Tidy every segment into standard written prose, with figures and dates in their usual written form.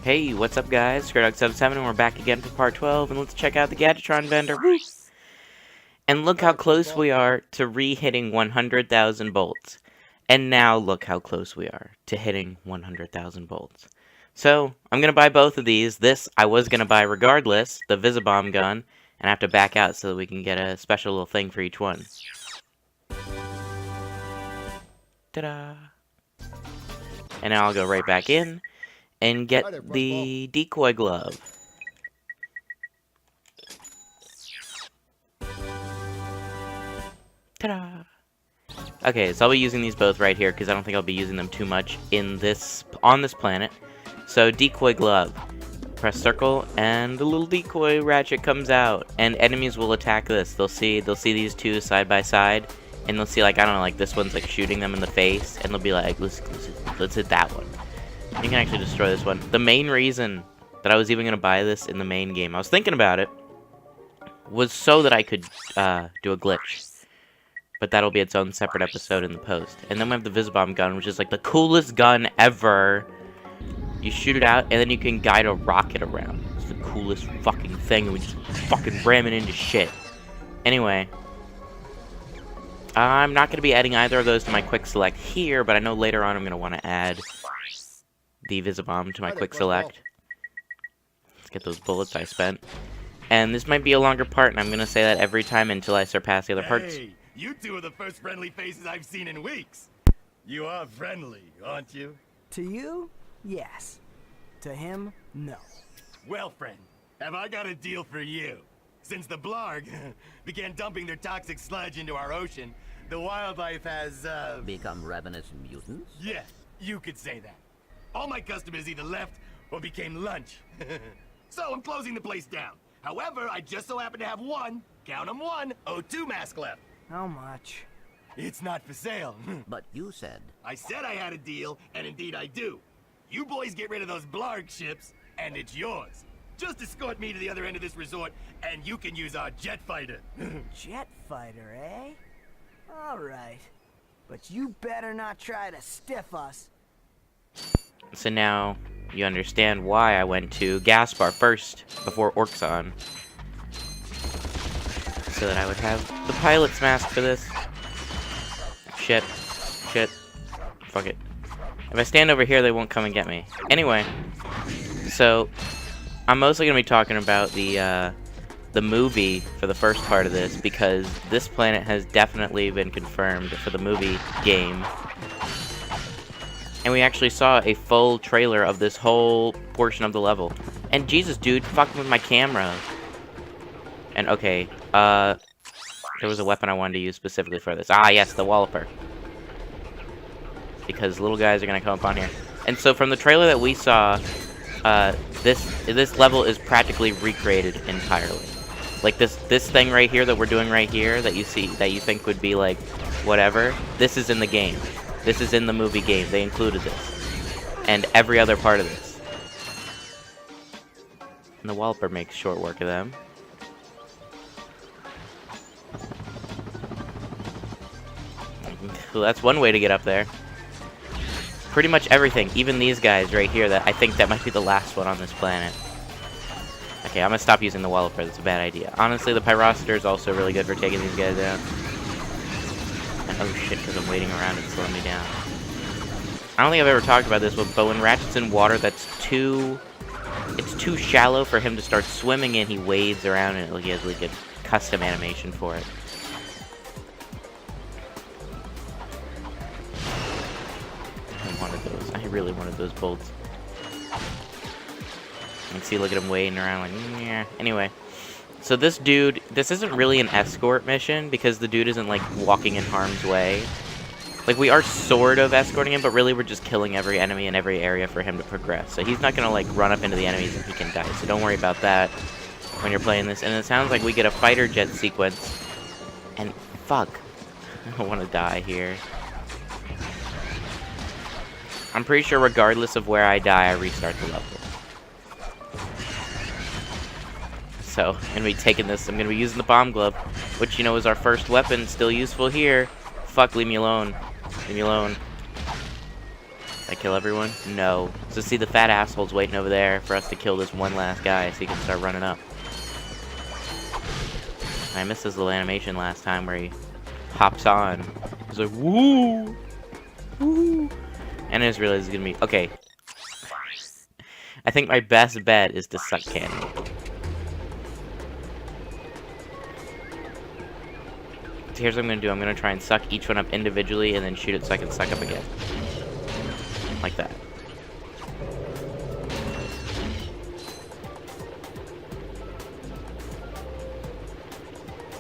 Hey, what's up guys? SquareDog77 and we're back again for part 12 and let's check out the Gadgetron vendor. Woo! And look how close we are to re-hitting 100,000 bolts. And now look how close we are to hitting 100,000 bolts. So, I'm gonna buy both of these. This I was gonna buy regardless, the Visibomb gun, and I have to back out so that we can get a special little thing for each one. Ta-da! And now I'll go right back in and get the decoy glove. Ta-da! Okay, so I'll be using these both right here because I don't think I'll be using them too much on this planet. So decoy glove, press circle, and the little decoy Ratchet comes out, and enemies will attack this. They'll see these two side by side, and they'll see like I don't know, like this one's like shooting them in the face, and they'll be like, let's hit that one. You can actually destroy this one. The main reason that I was even gonna buy this in the main game, I was thinking about it, was so that I could do a glitch. But that'll be its own separate episode in the post. And then we have the Visibomb gun, which is like the coolest gun ever. You shoot it out, and then you can guide a rocket around. It's the coolest fucking thing, and we just fucking ram it into shit. Anyway. I'm not going to be adding either of those to my quick select here, but I know later on I'm going to want to add the Visibomb to my quick select. Let's get those bullets I spent. And this might be a longer part, and I'm going to say that every time until I surpass the other parts. You two are the first friendly faces I've seen in weeks. You are friendly, aren't you? To you, yes. To him, no. Well, friend, have I got a deal for you? Since the Blarg began dumping their toxic sludge into our ocean, the wildlife has, become ravenous mutants? Yeah, you could say that. All my customers either left or became lunch. So I'm closing the place down. However, I just so happen to have one, count 'em one, O2 mask left. How much? It's not for sale. But you said... I said I had a deal, and indeed I do. You boys get rid of those Blarg ships, and it's yours. Just escort me to the other end of this resort, and you can use our jet fighter. Jet fighter, eh? Alright. But you better not try to stiff us. So now you understand why I went to Gaspar first, before Orxon. So that I would have the pilot's mask for this. Shit. Fuck it. If I stand over here, they won't come and get me. Anyway, so I'm mostly gonna be talking about the movie for the first part of this because this planet has definitely been confirmed for the movie game. And we actually saw a full trailer of this whole portion of the level. And Jesus, dude, fucking with my camera. And okay, there was a weapon I wanted to use specifically for this. Ah, yes, the Walloper. Because little guys are gonna come up on here. And so from the trailer that we saw, this level is practically recreated entirely. Like this thing right here that we're doing right here, that you see, that you think would be like whatever, this is in the game. This is in the movie game. They included this. And every other part of this. And the Walloper makes short work of them. So that's one way to get up there. Pretty much everything, even these guys right here, that I think that might be the last one on this planet. Okay, I'm gonna stop using the Walloper, that's a bad idea. Honestly, the Pyrociter is also really good for taking these guys down. And oh shit, because I'm waiting around and slowing me down. I don't think I've ever talked about this, but when Ratchet's in water, it's too shallow for him to start swimming in. He wades around and he has like a custom animation for it. I really wanted those bolts. You can see, look at him waiting around like, yeah. Anyway, so this dude, this isn't really an escort mission because the dude isn't like walking in harm's way. Like we are sort of escorting him, but really we're just killing every enemy in every area for him to progress. So he's not gonna like run up into the enemies and he can die. So don't worry about that when you're playing this. And it sounds like we get a fighter jet sequence. And fuck, I don't want to die here. I'm pretty sure regardless of where I die, I restart the level. So, I'm gonna be taking this, I'm gonna be using the bomb glove, which, you know, is our first weapon, still useful here. Fuck, leave me alone. Leave me alone. I kill everyone? No. So see, the fat asshole's waiting over there for us to kill this one last guy so he can start running up. I missed his little animation last time where he hops on. He's like, woo! Woo! And I just realized it's gonna be... Okay. I think my best bet is to suck cannon. So here's what I'm gonna do. I'm gonna try and suck each one up individually and then shoot it so I can suck up again. Like that.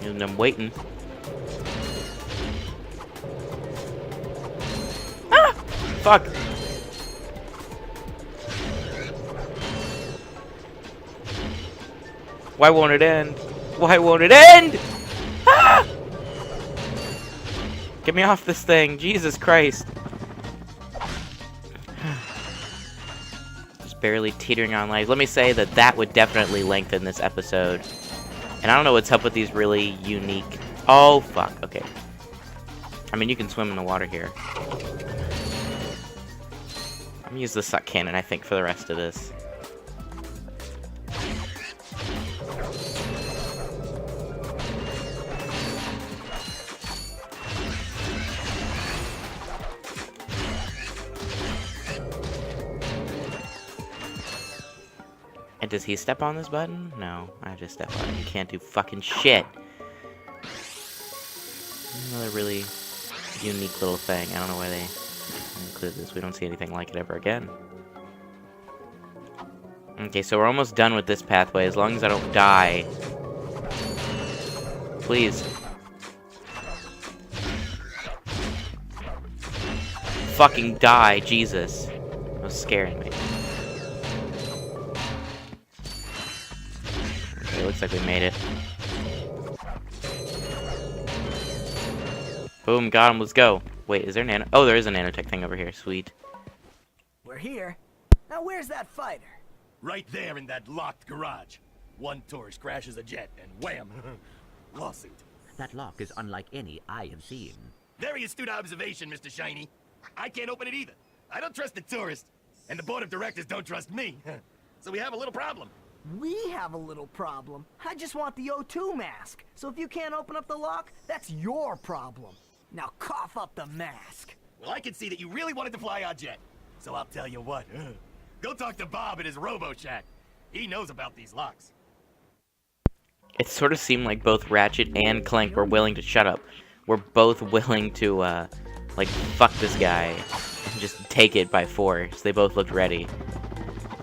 And I'm waiting. Ah! Fuck! Why won't it end? Why won't it end? Ah! Get me off this thing. Jesus Christ. Just barely teetering on life. Let me say that that would definitely lengthen this episode. And I don't know what's up with these really unique... Oh, fuck. Okay. I mean, you can swim in the water here. I'm gonna use the suck cannon, I think, for the rest of this. And does he step on this button? No, I just step on it. You can't do fucking shit. Another really unique little thing. I don't know why they include this. We don't see anything like it ever again. Okay, so we're almost done with this pathway. As long as I don't die. Please. Fucking die, Jesus. That was scaring me. Okay, looks like we made it. Boom, got him, let's go. Wait, is there nano? Oh, there is a nanotech thing over here, sweet. We're here. Now where's that fighter? Right there in that locked garage. One tourist crashes a jet and wham! Lawsuit. That lock is unlike any I have seen. Very astute observation, Mr. Shiny. I can't open it either. I don't trust the tourist, and the board of directors don't trust me. So we have a little problem. We have a little problem. I just want the O2 mask. So if you can't open up the lock, that's your problem. Now cough up the mask. Well, I can see that you really wanted to fly our jet. So I'll tell you what. Go talk to Bob at his Robo-Shack. He knows about these locks. It sort of seemed like both Ratchet and Clank were willing to shut up. We're both willing to, like, fuck this guy and just take it by force. They both looked ready.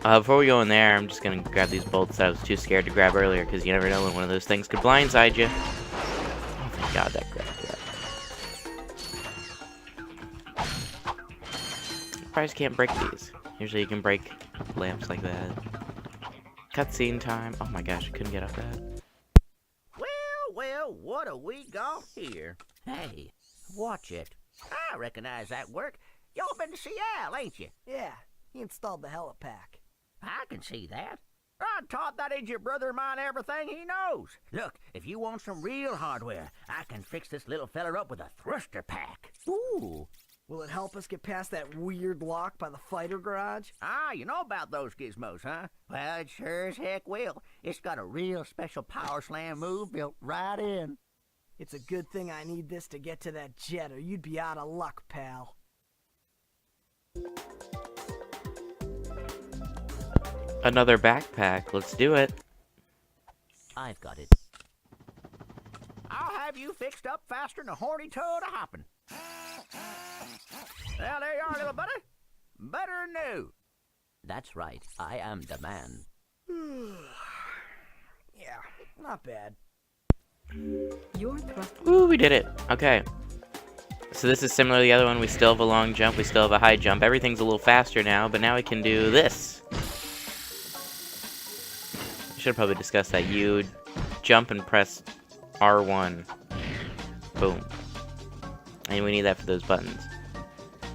Before we go in there, I'm just gonna grab these bolts that I was too scared to grab earlier, because you never know when one of those things could blindside you. Oh my god, that grabbed that. Surprised you can't break these. Usually you can break lamps like that. Cutscene time. Oh my gosh, I couldn't get up that. Well, what have we got here? Hey, watch it. I recognize that work. Y'all been to Seattle, ain't you? Yeah, he installed the helipack. I can see that. I taught that idiot brother of mine everything he knows. Look, if you want some real hardware, I can fix this little feller up with a thruster pack. Ooh. Will it help us get past that weird lock by the fighter garage? Ah, you know about those gizmos, huh? Well, it sure as heck will. It's got a real special power slam move built right in. It's a good thing I need this to get to that jet, or you'd be out of luck, pal. Another backpack. Let's do it. I've got it. I'll have you fixed up faster than a horny toad a hopping. Well, there you are, little buddy. Better than new. That's right. I am the man. Yeah, not bad. Woo, we did it. Okay. So this is similar to the other one. We still have a long jump. We still have a high jump. Everything's a little faster now, but now we can do this. Should have probably discussed that. You jump and press R1. Boom. And we need that for those buttons.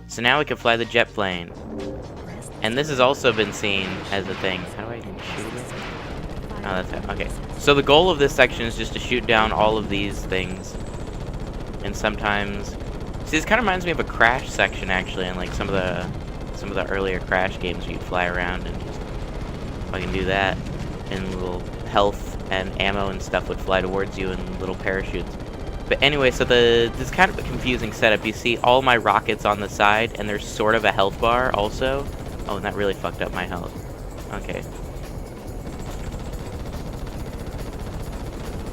So now we can fly the jet plane. And this has also been seen as a thing. How do I even shoot it? Oh, that's it. Okay. So the goal of this section is just to shoot down all of these things. And sometimes... See, this kind of reminds me of a Crash section, actually, in like some of some of the earlier Crash games where you fly around and just fucking do that. And little health and ammo and stuff would fly towards you in little parachutes. But anyway, so this is kind of a confusing setup. You see all my rockets on the side, and there's sort of a health bar also. Oh, and that really fucked up my health. Okay.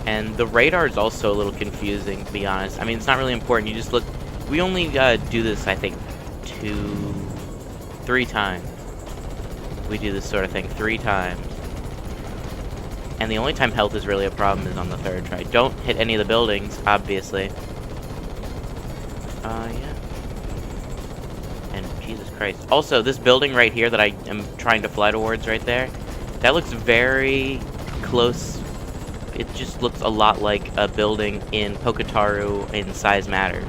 And the radar is also a little confusing, to be honest. I mean, it's not really important. You just look... We only do this, I think, 3 times. We do this sort of thing 3 times. And the only time health is really a problem is on the 3rd try. Don't hit any of the buildings, obviously. Yeah. And Jesus Christ. Also, this building right here that I am trying to fly towards right there, that looks very close. It just looks a lot like a building in Pokitaru in Size Matters.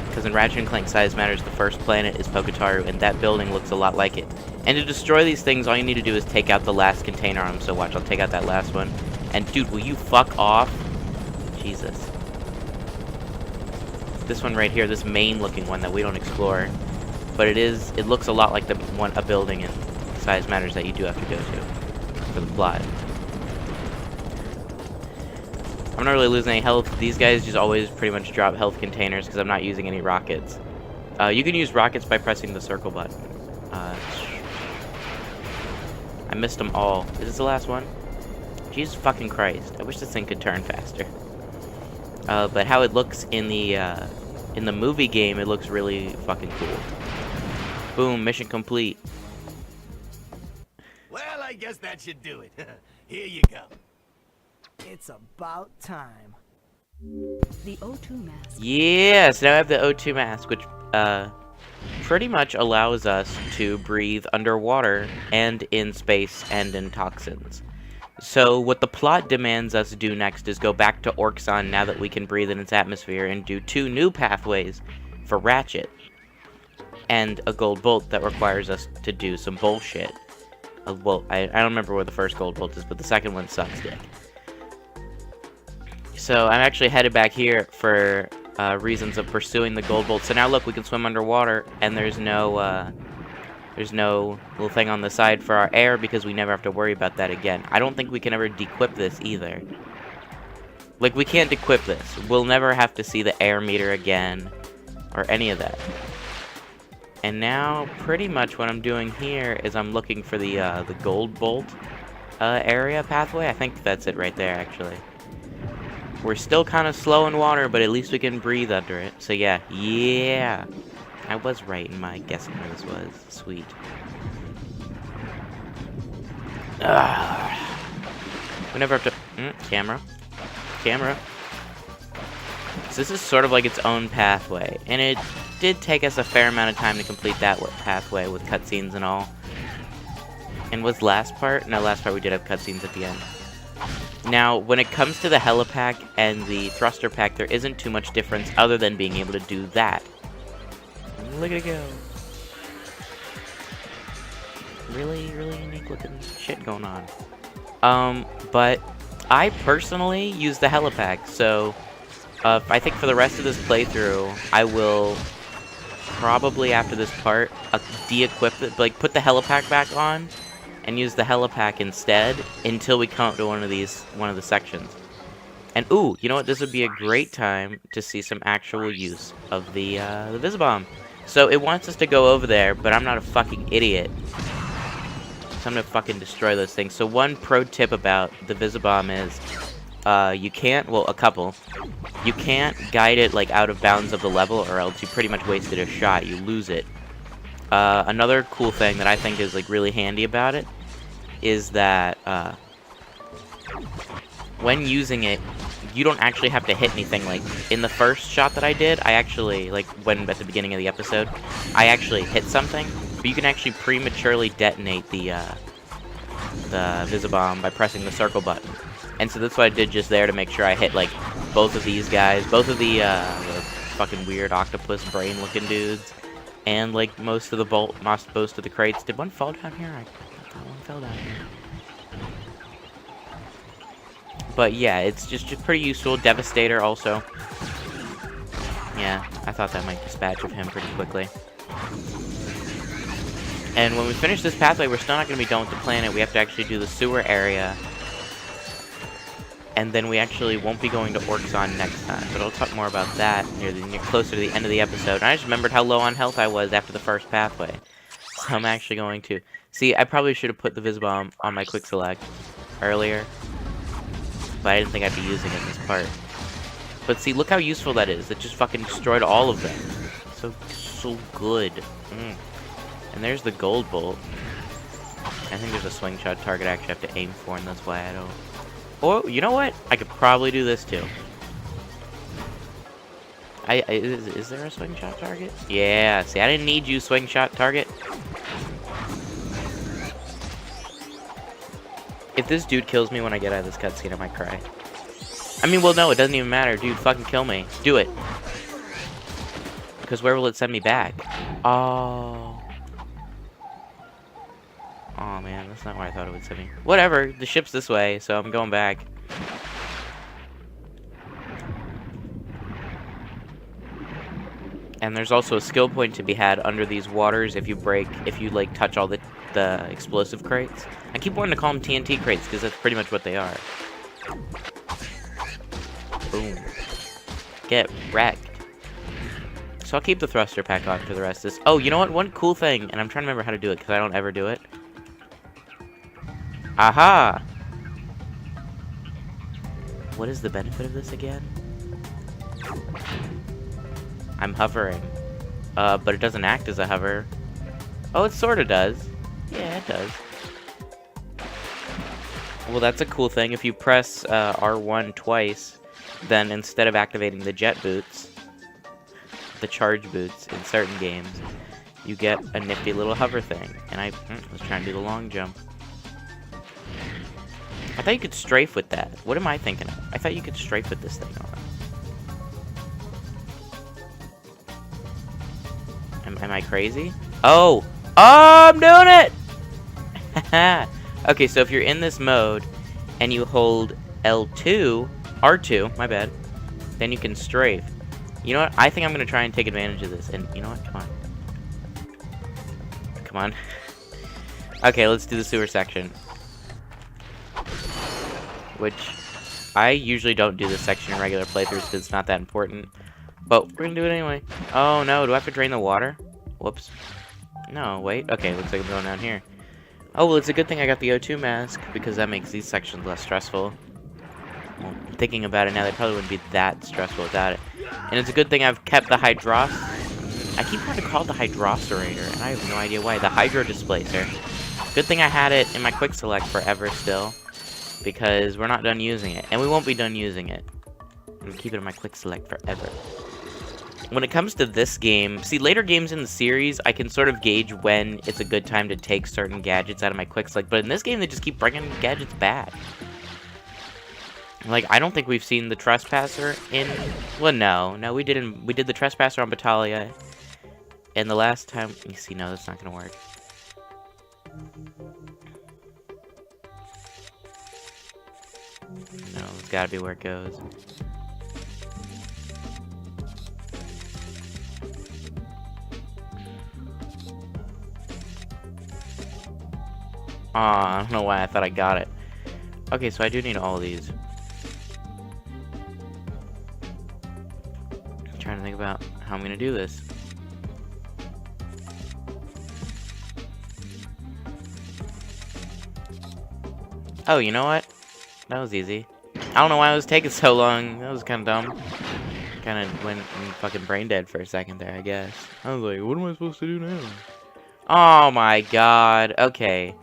Because in Ratchet and Clank Size Matters, the first planet is Pokitaru, and that building looks a lot like it. And to destroy these things, all you need to do is take out the last container on them. So watch, I'll take out that last one. And dude, will you fuck off? Jesus. This one right here, this main looking one that we don't explore. But it looks a lot like a building in Size Matters that you do have to go to for the plot. I'm not really losing any health. These guys just always pretty much drop health containers because I'm not using any rockets. You can use rockets by pressing the circle button. I missed them all. Is this the last one? Jesus fucking Christ. I wish this thing could turn faster. But how it looks in the movie game, it looks really fucking cool. Boom, mission complete. Well, I guess that should do it. Here you go. It's about time. The O2 mask. Yes, now I have the O2 mask, which pretty much allows us to breathe underwater and in space and in toxins. So what the plot demands us do next is go back to Orxon now that we can breathe in its atmosphere and do 2 new pathways for Ratchet. And a gold bolt that requires us to do some bullshit. Well, I don't remember where the first gold bolt is, but the second one sucks dick. So I'm actually headed back here for reasons of pursuing the gold bolt. So now look, we can swim underwater, and there's no little thing on the side for our air because we never have to worry about that again. I don't think we can ever dequip this either. Like, we can't dequip this. We'll never have to see the air meter again or any of that. And now, pretty much what I'm doing here is I'm looking for the gold bolt area pathway. I think that's it right there, actually. We're still kind of slow in water, but at least we can breathe under it. So yeah. I was right in my guessing where this was. Sweet. We never have to... camera. So this is sort of like its own pathway. And it did take us a fair amount of time to complete that pathway with cutscenes and all. And was last part? No, last part we did have cutscenes at the end. Now, when it comes to the helipack and the thruster pack, there isn't too much difference other than being able to do that. Look at it go. Really unique looking shit going on. But I personally use the helipack, so I think for the rest of this playthrough, I will probably after this part de-equip it, like put the helipack back on and use the helipack instead until we come up to one of the sections. And ooh, you know what? This would be a great time to see some actual use of the Visibomb. So it wants us to go over there, but I'm not a fucking idiot. So I'm gonna fucking destroy those things. So one pro tip about the Visibomb is, you can't, well, a couple. You can't guide it like out of bounds of the level, or else you pretty much wasted a shot. You lose it. Another cool thing that I think is like really handy about it is that when using it, you don't actually have to hit anything. Like in the first shot that I did, I actually, like when at the beginning of the episode, I actually hit something, but you can actually prematurely detonate the Visibomb by pressing the circle button. And so that's what I did just there to make sure I hit like both of these guys, both of the fucking weird octopus brain looking dudes. And like most of the crates. Did one fall down here? I thought one fell down here. But yeah, it's just pretty useful. Devastator also. Yeah, I thought that might dispatch of him pretty quickly. And when we finish this pathway, we're still not going to be done with the planet. We have to actually do the sewer area. And then we actually won't be going to Orxon next time. But I'll talk more about that near closer to the end of the episode. And I just remembered how low on health I was after the first pathway. So I'm actually going to... See, I probably should have put the Visbomb on my quick select earlier. But I didn't think I'd be using it in this part. But see, look how useful that is. It just fucking destroyed all of them. So good. And there's the gold bolt. I think there's a swing shot target I actually have to aim for, and that's why I don't... Oh, you know what? I could probably do this too. Is there a swing shot target? Yeah, see, I didn't need you, swing shot target. If this dude kills me when I get out of this cutscene, I might cry. I mean, well, no, it doesn't even matter. Dude, fucking kill me. Do it. Because where will it send me back? Oh. Oh, man, that's not where I thought it would send me. Whatever, the ship's this way, so I'm going back. And there's also a skill point to be had under these waters if you like, touch all the explosive crates. I keep wanting to call them TNT crates, because that's pretty much what they are. Boom. Get wrecked. So I'll keep the thruster pack on for the rest of this. Oh, you know what? One cool thing, and I'm trying to remember how to do it, because I don't ever do it. Aha! What is the benefit of this again? I'm hovering. But it doesn't act as a hover. Oh, it sorta does. Yeah, it does. Well, that's a cool thing. If you press R1 twice, then instead of activating the jet boots, the charge boots in certain games, you get a nifty little hover thing. And I was trying to do the long jump. I thought you could strafe with that. What am I thinking of? I thought you could strafe with this thing on. Am I crazy? Oh! Oh, I'm doing it! Okay, so if you're in this mode, and you hold L2, R2, my bad, then you can strafe. You know what? I think I'm going to try and take advantage of this. And you know what? Come on. Come on. Okay, let's do the sewer section. Which, I usually don't do this section in regular playthroughs because it's not that important. But we're going to do it anyway. Oh no, do I have to drain the water? Whoops. No, wait. Okay, looks like I'm going down here. Oh, well, it's a good thing I got the O2 mask because that makes these sections less stressful. Well, thinking about it now, they probably wouldn't be that stressful without it. And it's a good thing I've kept the I keep trying to call it the Hydrocerator, and I have no idea why. The Hydro Displacer. Good thing I had it in my quick select forever still, because we're not done using it, and we won't be done using it. I'm gonna keep it in my quick select forever. When it comes to this game, see, later games in the series, I can sort of gauge when it's a good time to take certain gadgets out of my quick select, but in this game, they just keep bringing gadgets back. Like, I don't think we've seen the Trespasser in... Well, no, we didn't. We did the Trespasser on Battaglia, and the last time... You see, no, that's not gonna work. No, it's gotta be where it goes. Aw, I don't know why I thought I got it. Okay, so I do need all of these. I'm trying to think about how I'm gonna do this. Oh, you know what? That was easy. I don't know why it was taking so long. That was kind of dumb. Kind of went fucking brain dead for a second there, I guess. I was like, what am I supposed to do now? Oh my god. Okay.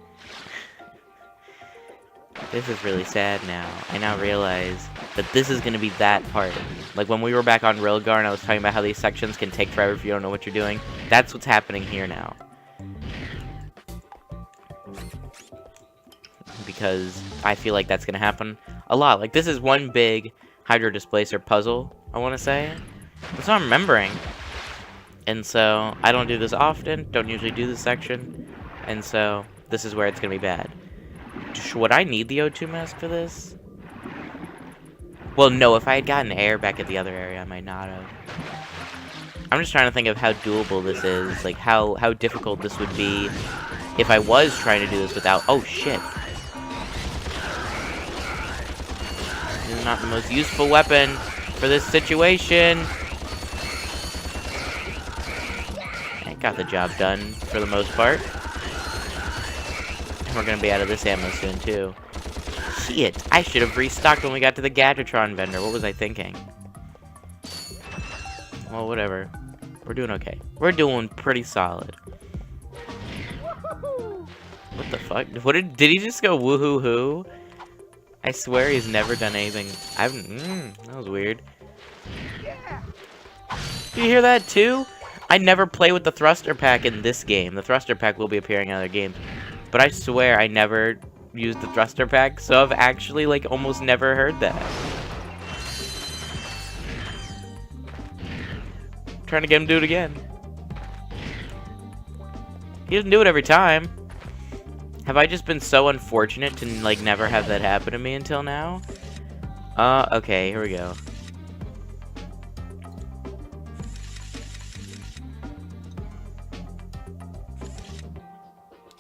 This is really sad now. I now realize that this is going to be that part. Like when we were back on Rilgar and I was talking about how these sections can take forever if you don't know what you're doing. That's what's happening here now. Because I feel like that's going to happen a lot. Like this is one big Hydro Displacer puzzle, I want to say. That's what I'm remembering. And so I don't do this often. Don't usually do this section. And so this is where it's going to be bad. Would I need the O2 mask for this? Well, no, if I had gotten air back at the other area, I might not have. I'm just trying to think of how doable this is. Like, how difficult this would be if I was trying to do this without... Oh, shit. This is not the most useful weapon for this situation. I got the job done for the most part. And we're gonna be out of this ammo soon, too. Shit, I should have restocked when we got to the Gadgetron vendor. What was I thinking? Well, whatever. We're doing okay. We're doing pretty solid. What the fuck? What did he just go woohoo hoo? I swear he's never done anything. That was weird. Did you hear that too? I never play with the thruster pack in this game. The thruster pack will be appearing in other games. But I swear I never used the thruster pack, so I've actually like almost never heard that. Trying to get him to do it again. He doesn't do it every time. Have I just been so unfortunate to like never have that happen to me until now? Okay, here we go.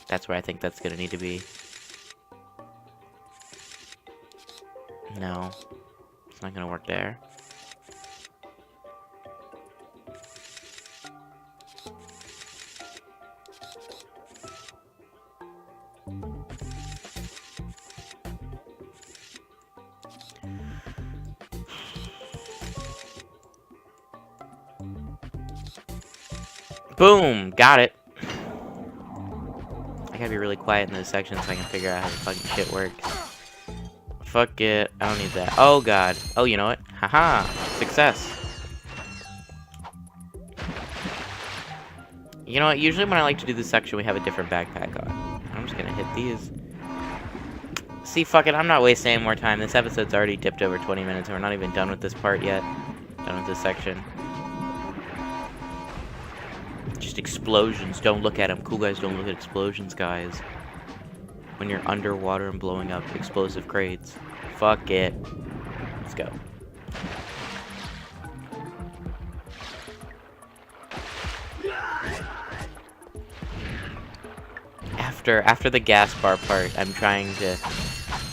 That's where I think that's gonna need to be. No. It's not gonna work there. Boom! Got it. I gotta be really quiet in this section so I can figure out how the fucking shit works. Fuck it. I don't need that. Oh god. Oh, you know what? Haha. Success. You know what? Usually when I like to do this section, we have a different backpack on. I'm just gonna hit these. See, fuck it. I'm not wasting any more time. This episode's already dipped over 20 minutes, and we're not even done with this part yet. Done with this section. Just explosions. Don't look at them. Cool guys don't look at explosions, guys. When you're underwater and blowing up explosive crates. Fuck it. Let's go. After the gas bar part, I'm trying to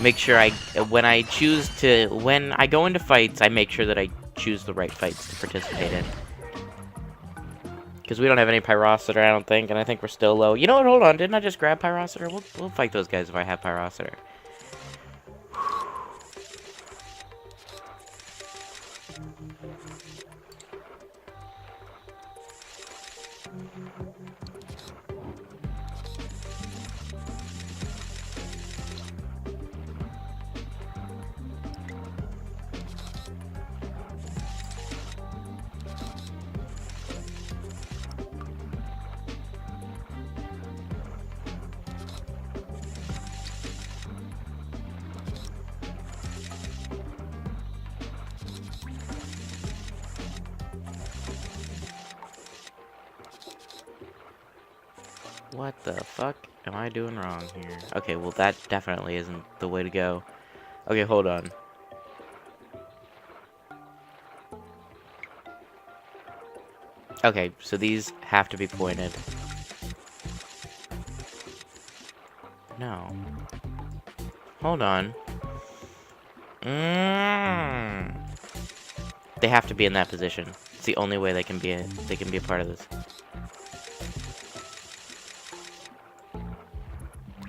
make sure when I go into fights, I make sure that I choose the right fights to participate in. Because we don't have any Pyrocitor, I don't think, and I think we're still low. You know what? Hold on. Didn't I just grab Pyrocitor? We'll fight those guys if I have Pyrocitor. What the fuck am I doing wrong here? Okay, well that definitely isn't the way to go. Okay, hold on. Okay, so these have to be pointed. No. Hold on. They have to be in that position. It's the only way they can be a part of this.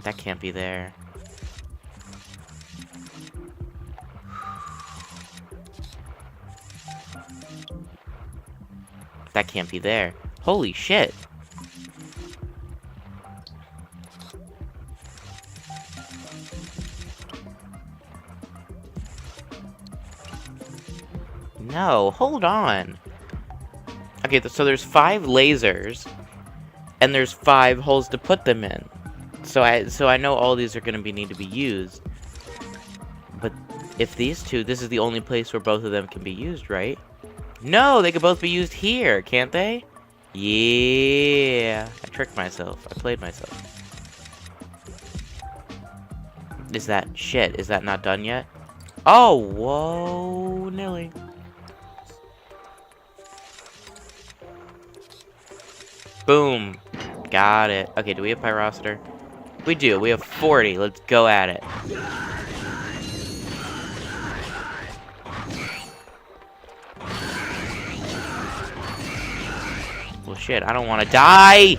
That can't be there. That can't be there. Holy shit. No, hold on. Okay, so there's 5 lasers, and there's 5 holes to put them in. So I know all these are going to need to be used. But if these two, this is the only place where both of them can be used, right? No, they could both be used here, can't they? Yeah. I tricked myself. I played myself. Is that shit? Is that not done yet? Oh, whoa, Nilly. Boom. Got it. Okay, do we have Pyrociter? We do. We have 40. Let's go at it. Well, shit, I don't want to die!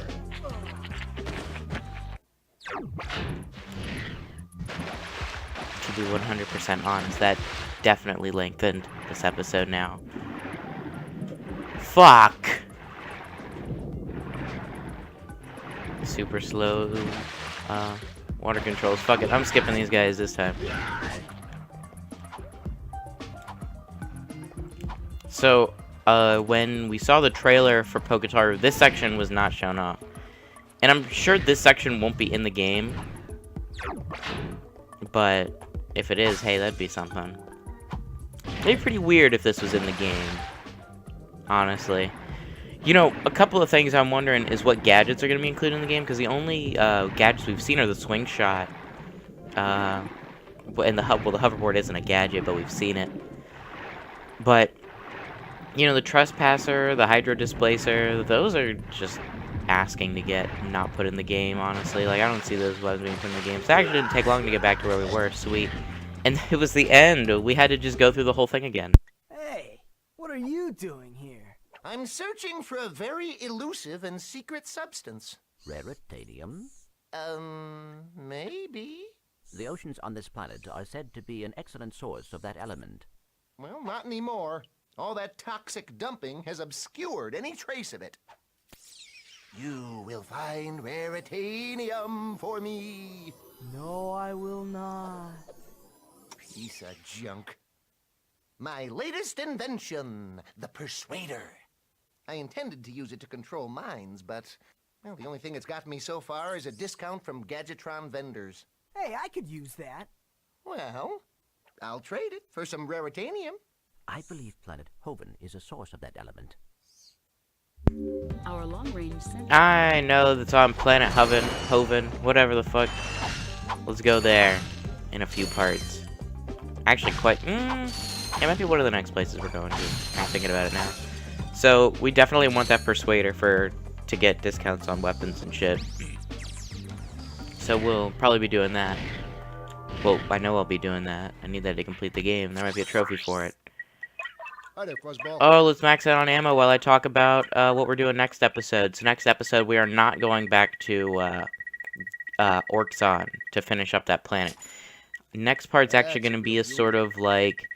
To be 100% honest, that definitely lengthened this episode now. Fuck! Super slow, water controls. Fuck it, I'm skipping these guys this time. So, when we saw the trailer for Pokitaru, this section was not shown off. And I'm sure this section won't be in the game. But if it is, hey, that'd be something. It'd be pretty weird if this was in the game. Honestly. You know, a couple of things I'm wondering is what gadgets are going to be included in the game. Because the only gadgets we've seen are the swing shot. And the hoverboard isn't a gadget, but we've seen it. But, you know, the trespasser, the hydro displacer, those are just asking to get not put in the game, honestly. Like, I don't see those weapons being put in the game. So it actually didn't take long to get back to where we were. Sweet. And it was the end. We had to just go through the whole thing again. Hey, what are you doing here? I'm searching for a very elusive and secret substance. Raritanium? Maybe? The oceans on this planet are said to be an excellent source of that element. Well, not anymore. All that toxic dumping has obscured any trace of it. You will find Raritanium for me. No, I will not. Piece of junk. My latest invention, the Persuader. I intended to use it to control minds, but, well, the only thing it's gotten me so far is a discount from Gadgetron vendors. Hey, I could use that. Well, I'll trade it for some Raritanium. I believe planet Hoven is a source of that element. Our long-range sensor. I know that's on planet Hoven, whatever the fuck. Let's go there in a few parts. Actually, it might be one of the next places we're going to. I'm thinking about it now. So, we definitely want that Persuader to get discounts on weapons and shit. So, we'll probably be doing that. Well, I know I'll be doing that. I need that to complete the game. There might be a trophy for it. Hi there, Fuzzball. Oh, let's max out on ammo while I talk about what we're doing next episode. So, next episode, we are not going back to Orxon to finish up that planet. Next part's actually going to be a sort of, like,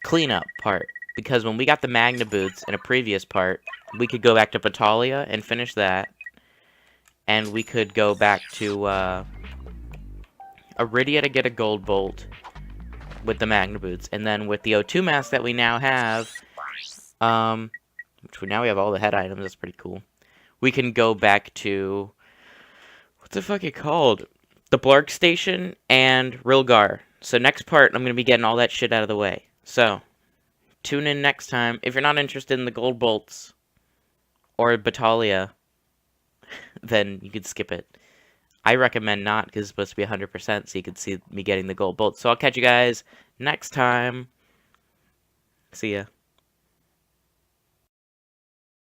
cleanup part. Because when we got the Magna Boots in a previous part, we could go back to Patalia and finish that. And we could go back to Iridia to get a gold bolt with the Magna Boots. And then with the O2 mask that we now have, now we have all the head items, that's pretty cool. We can go back to, what's the fuck it called? The Blark Station and Rilgar. So next part, I'm going to be getting all that shit out of the way. So, tune in next time. If you're not interested in the gold bolts or Battalia, then you could skip it. I recommend not, because it's supposed to be 100%, so you could see me getting the gold bolts. So I'll catch you guys next time. See ya.